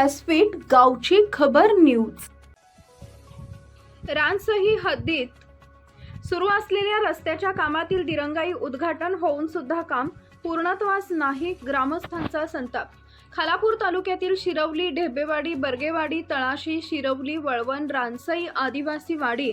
व्यासपीठ गावची खबर न्यूज। रानसही हद्दीत सुरू असलेल्या रस्त्याच्या कामातील दिरंगाई उद्घाटन होऊन सुद्धा काम पूर्णत्वास नाही, ग्रामस्थांचा संताप। खालापूर तालुक्यातील शिरवली, ढेबेवाडी, बर्गेवाडी, तळाशी, शिरवली, वळवण, रानसई, आदिवासी वाडी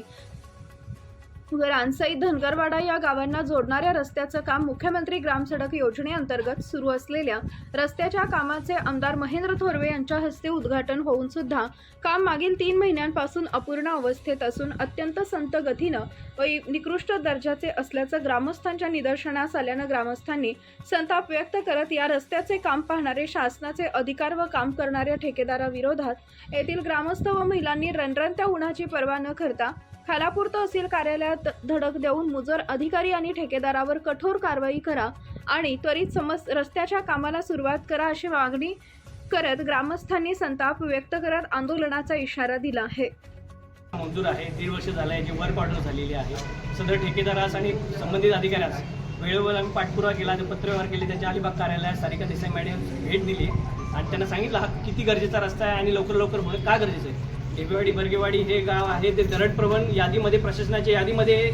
व रानसई, धनगरवाडा या गावांना जोडणाऱ्या रस्त्याचं काम मुख्यमंत्री ग्रामसडक योजनेअंतर्गत सुरू असलेल्या रस्त्याच्या कामाचे आमदार महेंद्र थोरवे यांच्या हस्ते उद्घाटन होऊन सुद्धा काम मागील 3 महिन्यांपासून अपूर्ण अवस्थेत असून अत्यंत संत गतीनं व निकृष्ट दर्जाचे असल्याचं ग्रामस्थांच्या निदर्शनास आल्यानं ग्रामस्थांनी संताप व्यक्त करत या रस्त्याचे काम पाहणारे शासनाचे अधिकार व काम करणाऱ्या ठेकेदाराविरोधात येथील ग्रामस्थ व महिलांनी रणरणत्या उन्हाची पर्वा न करता खालापूर तहसील कार्यालयात धडक देऊन मुजोर अधिकारी आणि ठेकेदारावर कठोर कारवाई करा आणि त्वरित रस्त्याच्या कामाला सुरुवात करा अशी मागणी करत ग्रामस्थांनी संताप व्यक्त करत आंदोलनाचा इशारा दिला आहे। मंजूर आहे, 1.5 वर्ष झालं याची वर्क ऑर्डर झालेली आहे। सदर ठेकेदारास आणि संबंधित अधिकाऱ्यास वेळोवेळी आम्ही पाठपुरावा केला, पत्रव्यवहार केले, त्याच्या अलिबाग कार्यालयात सारिका देसाई मॅडम भेट दिली आणि त्यांना सांगितलं हा किती गरजेचा रस्ता आहे आणि लवकर होणं का गरजेचं आहे। ढेबेवाडी, बर्गेवाडी हे गाव आहे ते दरड यादीमध्ये, प्रशासनाच्या यादीमध्ये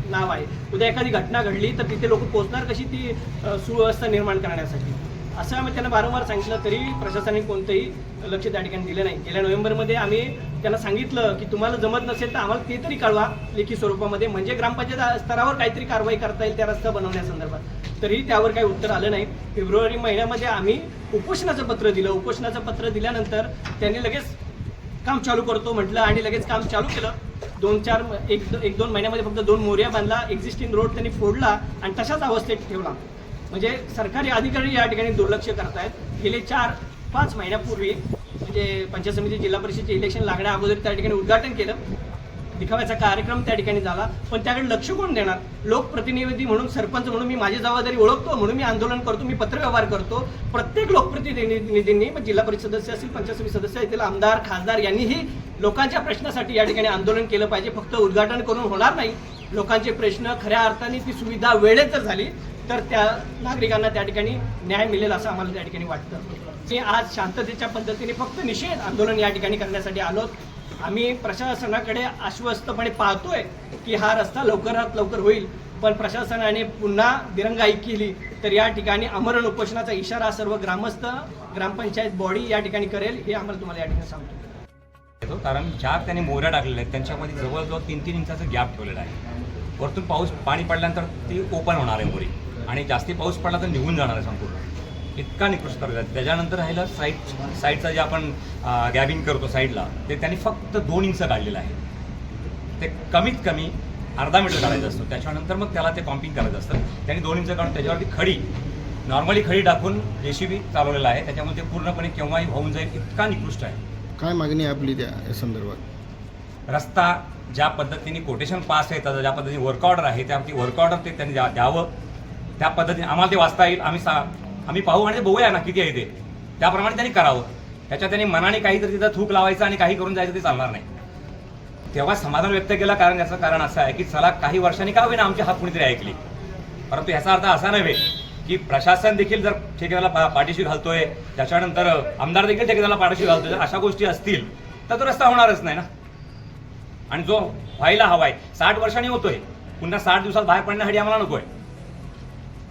नाव आहे। उद्या एखादी घटना घडली तर तिथे लोक पोहोचणार कशी ती सुव्यवस्था निर्माण करण्यासाठी, असं आम्ही त्यांना वारंवार सांगितलं, तरी प्रशासनाने कोणतंही लक्ष त्या ठिकाणी दिलं नाही। गेल्या नोव्हेंबरमध्ये आम्ही त्यांना सांगितलं की तुम्हाला जमत नसेल तर आम्हाला ते तरी कळवा लेखी स्वरूपामध्ये, म्हणजे ग्रामपंचायत स्तरावर काहीतरी कारवाई करता येईल त्या रस्ता बनवण्यासंदर्भात। तरी त्यावर काही उत्तर आलं नाही। फेब्रुवारी महिन्यामध्ये आम्ही उपोषणाचं पत्र दिलं। उपोषणाचं पत्र दिल्यानंतर त्यांनी लगेच काम चालू करतो म्हटलं आणि लगेच काम चालू केलं। 1-2 महिन्यामध्ये फक्त 2 मोऱ्या बांधला, एक्झिस्टिंग रोड त्यांनी फोडला आणि तशाच अवस्थेत ठेवला। म्हणजे सरकारी अधिकारी या ठिकाणी दुर्लक्ष करतायत। गेले 4-5 महिन्यापूर्वी म्हणजे पंचायत समिती, जिल्हा परिषदेचे इलेक्शन लागण्या अगोदर त्या ठिकाणी उद्घाटन केलं, दिखाव्याचा कार्यक्रम त्या ठिकाणी झाला, पण त्याकडे लक्ष कोण देणार। लोकप्रतिनिधी म्हणून, सरपंच म्हणून मी माझी जबाबदारी ओळखतो, म्हणून मी आंदोलन करतो, मी पत्रव्यवहार करतो। प्रत्येक लोकप्रतिनिधींनी, जिल्हा परिषद सदस्य असतील, पंचायत समिती सदस्य असतील, आमदार, खासदार यांनीही लोकांच्या प्रश्नासाठी या ठिकाणी आंदोलन केलं पाहिजे। फक्त उद्घाटन करून होणार नाही। लोकांचे प्रश्न खऱ्या अर्थाने ती सुविधा वेळेत जर झाली तर त्या नागरिकांना त्या ठिकाणी न्याय मिळेल असं आम्हाला त्या ठिकाणी वाटतं। मी आज शांततेच्या पद्धतीने फक्त निषेध आंदोलन या ठिकाणी करण्यासाठी आलो। आम्ही प्रशासनाकडे आश्वस्तपणे पाहतोय की हा रस्ता लवकरात लवकर होईल, पण प्रशासनाने पुन्हा दिरंगाई केली तर या ठिकाणी आमरण उपोषणाचा इशारा सर्व ग्रामस्थ, ग्रामपंचायत बॉडी या ठिकाणी करेल, हे आम्हाला तुम्हाला या ठिकाणी सांगतो। कारण ज्या त्यांनी मोऱ्या टाकलेल्या आहेत त्यांच्यामध्ये जवळजवळ 3-3 इंचाचा गॅप ठेवलेला आहे। वरतून पाणी पडल्यानंतर ती ओपन होणार आहे मोरी आणि जास्ती पाऊस पडला तर निघून जाणार आहे संपूर्ण, इतका निकृष्ट दर्जा। त्याच्यानंतर राहिलं साईडचा जे आपण गॅबिंग करतो साईडला, ते त्यांनी फक्त 2 इंच काढलेलं आहे। ते कमीत कमी अर्धा मीटर काढायचं असतं, त्याच्यानंतर मग त्याला ते कॉम्पिंग करायचं असतं। त्यांनी 2 इंच काढून त्याच्यावरती खडी, नॉर्मली खडी टाकून JCB चालवलेला आहे, त्याच्यामुळे ते पूर्णपणे केव्हाही होऊन जाईल, इतका निकृष्ट आहे। काय मागणी आहे आपली त्या संदर्भात? रस्ता ज्या पद्धतीने कोटेशन पास आहे, त्याचा ज्या पद्धतीने वर्क ऑर्डर आहे, त्यावरती वर्क ऑर्डर ते त्यांनी द्यावं, त्या पद्धतीने आम्हाला ते वाचता येईल। आम्ही पाहू आणि बघूया ना किती आहे ते, त्याप्रमाणे त्यांनी करावं। त्याच्यात त्यांनी मनाने काहीतरी तिथं थूक लावायचं आणि काही करून जायचं ते चालणार नाही। तेव्हा समाधान व्यक्त केलं, कारण याचं कारण असं आहे की चला काही वर्षांनी का होईना आमची हात कुणीतरी ऐकली, परंतु याचा अर्थ असा नव्हे की प्रशासन देखील जर ठेकेदाराला पाठीशी घालतोय, त्याच्यानंतर आमदार देखील ठेकेदाराला पाठीशी घालतोय, जर अशा गोष्टी असतील तर तो रस्ता होणारच नाही ना। आणि जो व्हायला हवाय 60 वर्षांनी होतोय, पुन्हा 60 दिवसात बाहेर पडण्यासाठी आम्हाला नकोय।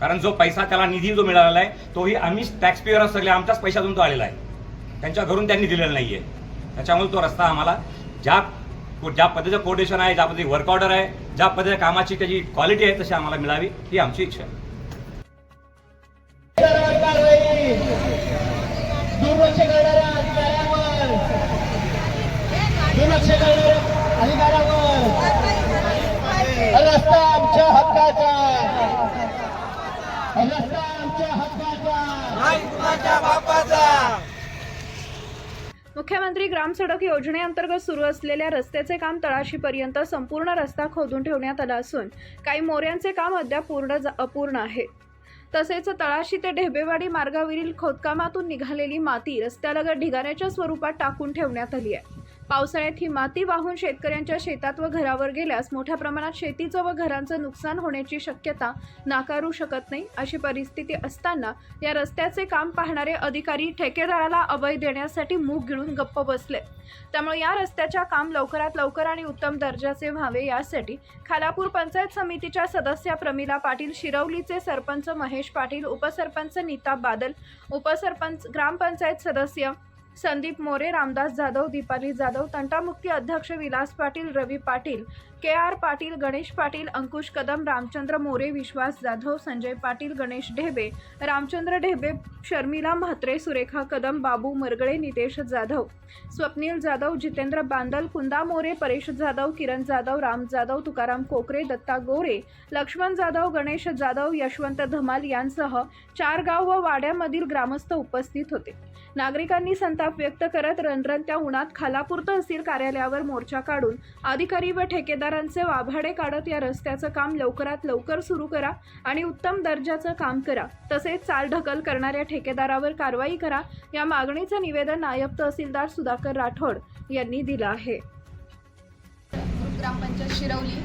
कारण जो पैसा, त्याला निधी जो मिळालेला आहे तोही आम्ही टॅक्स पेयर सगळे आमच्याच पैशातून तो आलेला आहे, त्यांच्या घरून त्यांनी दिलेला नाहीये। त्याच्यामुळे तो रस्ता आम्हाला ज्या पद्धतीचं कोटेशन आहे, ज्या पद्धती वर्क ऑर्डर आहे, ज्या पद्धतीच्या कामाची त्याची क्वालिटी आहे तशी आम्हाला मिळावी, ही आमची इच्छा आहे। रस्ता आमच्या हक्काचा, मुख्यमंत्री ग्रामसडक योजनेअंतर्गत सुरू असलेल्या रस्त्याचे काम तळाशीपर्यंत संपूर्ण रस्ता खोदून ठेवण्यात आला असून काही मोऱ्यांचे काम अद्याप अपूर्ण आहे। तसेच तळाशी ते ढेबेवाडी मार्गावरील खोदकामातून निघालेली माती रस्त्यालगत ढिगाऱ्याच्या स्वरूपात टाकून ठेवण्यात आली आहे। पावसाळ्यात ही माती वाहून शेतकऱ्यांच्या शेतात व घरावर गेल्यास मोठ्या प्रमाणात शेतीचं व घरांचं नुकसान होण्याची शक्यता नाकारू शकत नाही. अशी परिस्थिती असताना या रस्त्याचे काम पाहणारे अधिकारी ठेकेदाराला अभय देण्यासाठी मूग गिळून गप्प बसले. त्यामुळे या रस्त्याच्या काम लवकरात लवकर आणि उत्तम दर्जाचे व्हावे यासाठी खालापूर पंचायत समितीच्या सदस्या प्रमिला पाटील, शिरवलीचे सरपंच महेश पाटील, उपसरपंच नीता बादल, उपसरपंच ग्रामपंचायत सदस्य संदीप मोरे, रामदास जाधव, दीपाली जाधव, तंटामुक्ती अध्यक्ष विलास पाटील, रवी पाटील, KR पाटील, गणेश पाटील, अंकुश कदम, रामचंद्र मोरे, विश्वास जाधव, संजय पाटील, गणेश ढेबे, रामचंद्र ढेबे, शर्मिला म्हात्रे, सुरेखा कदम, बाबू मरगळे, नितेश जाधव, स्वप्नील जाधव, जितेंद्र बांदल, कुंदा मोरे, परेश जाधव, किरण जाधव, राम जाधव, तुकाराम कोकरे, दत्ता गोरे, लक्ष्मण जाधव, गणेश जाधव, यशवंत धमाल यांसह 4 गाव व वाड्यामधील ग्रामस्थ उपस्थित होते. नागरिकांनी संताप व्यक्त करत रणरणत्या उन्हात खालापूर तहसील कार्यालयावर मोर्चा काढून अधिकारी व ठेकेदारांचे वाभाडे काढत या रस्त्याचं काम लवकरात लवकर सुरू करा आणि उत्तम दर्जाचं काम करा, तसेच चालढकल करणाऱ्या ठेकेदारावर कारवाई करा, या मागणीचं निवेदन नायब तहसीलदार सुधाकर राठोड यांनी दिलं आहे. ग्रामपंचायत शिरवली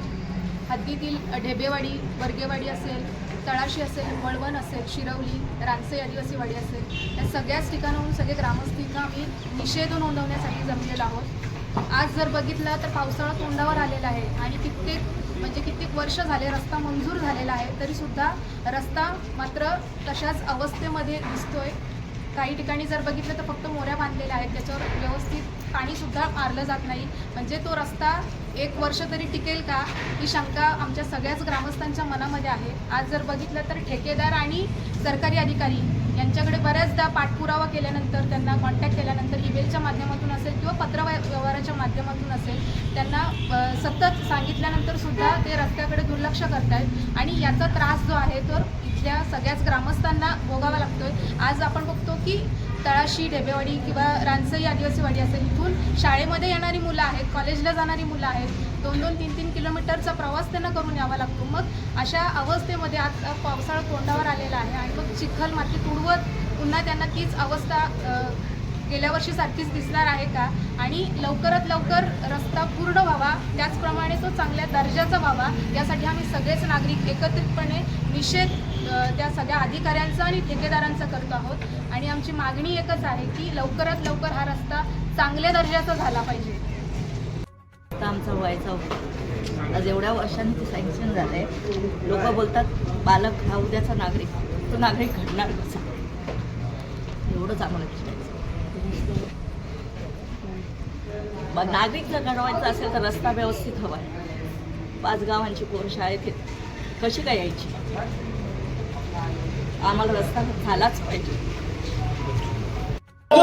हद्दीतील ढेबेवाडी, वर्गेवाडी असेल, तळाशी असेल, वळवण असेल, शिरवली, रानसई आदिवासीवाडी असेल, या सगळ्याच ठिकाणाहून सगळे ग्रामस्थांना आम्ही निषेध नोंदवण्यासाठी जमलेलो आहोत. आज जर बघितलं तर पावसाळा तोंडावर आलेला आहे आणि कित्येक वर्ष झाले रस्ता मंजूर झालेला आहे, तरीसुद्धा रस्ता मात्र तशाच अवस्थेमध्ये दिसतोय. काही ठिकाणी जर बघितलं तर फक्त मोऱ्या बांधलेल्या आहेत, त्याच्यावर व्यवस्थित पाणीसुद्धा मारलं जात नाही. म्हणजे तो रस्ता 1 वर्ष तरी टिकेल का ही शंका आमच्या सगळ्याच ग्रामस्थांच्या मनामध्ये आहे. आज जर बघितलं तर ठेकेदार आणि सरकारी अधिकारी यांच्याकडे बऱ्याचदा पाठपुरावा केल्यानंतर, त्यांना कॉन्टॅक्ट केल्यानंतर, ईमेलच्या माध्यमातून असेल किंवा पत्रव्यवहाराच्या माध्यमातून असेल, त्यांना सतत सांगितल्यानंतरसुद्धा ते रस्त्याकडे दुर्लक्ष करत आहेत आणि याचा त्रास जो आहे तो इथल्या सगळ्याच ग्रामस्थांना भोगावा लागतोय. आज आपण बघतो की तळाशी, ढेबेवाडी किंवा रानसई आदिवासीवाडी असेल, इथून शाळेमध्ये येणारी मुलं आहेत, कॉलेजला जाणारी मुलं आहेत, 2-2, 3-3 किलोमीटरचा प्रवास त्यांना करून यावा लागतो. मग अशा अवस्थेमध्ये आज पावसाळा तोंडावर आलेला आहे आणि मग चिखल माती तुडवत पुन्हा त्यांना तीच अवस्था गेल्या वर्षीसारखीच दिसणार आहे का? आणि लवकरात लवकर रस्ता पूर्ण व्हावा, त्याचप्रमाणे तो चांगल्या दर्जाचा व्हावा, यासाठी आम्ही सगळेच नागरिक एकत्रितपणे निषेध त्या सगळ्या अधिकाऱ्यांचा आणि ठेकेदारांचा करतो आहोत. आणि आमची मागणी एकच आहे की लवकरात लवकर हा रस्ता चांगल्या दर्जाचा झाला पाहिजे. आमचा व्हायचा होता, आज एवढ्या वर्षांनी ते सँक्शन झालं आहे. लोक बोलतात बालक हा उद्याचा नागरिक, तो नागरिक घडणार कसा, एवढंच आम्हाला विचारायचं. नागरिक जर घडवायचं असेल तर रस्ता व्यवस्थित हवा आहे. 5 गावांची पोरं शाळेत कशी काय यायची? आम्हाला रस्ता झालाच पाहिजे.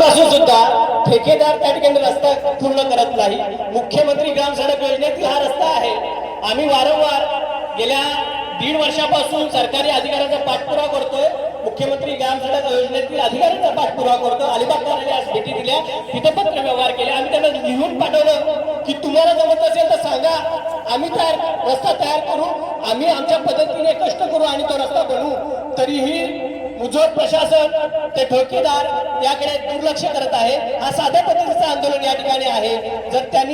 असून सुद्धा ठेकेदार त्या ठिकाणी रस्ता पूर्ण करत नाही. मुख्यमंत्री ग्राम सडक योजनेतील हा रस्ता आहे. आम्ही वारंवार गेल्या 1.5 वर्षापासून सरकारी अधिकाऱ्यांचा पाठपुरावा करतोय. मुख्यमंत्री ग्राम सडक योजनेतील अधिकाऱ्यांचा पाठपुरावा करतो. अलिबाग कार्यालयात आज भेटी दिल्या, तिथे पत्र व्यवहार केले. आम्ही त्यांना लिहून पाठवलं की तुम्हाला जमत असेल तर सांगा, आम्ही रस्ता तयार करू, आम्ही आमच्या पद्धतीने कष्ट करू आणि तो रस्ता बनवू. तरीही मुजोर प्रशासन, ते ठेकेदार याकडे दुर्लक्ष करत आहे. हा साध्या पद्धतीचं आंदोलन या ठिकाणी आहे. जर त्यांनी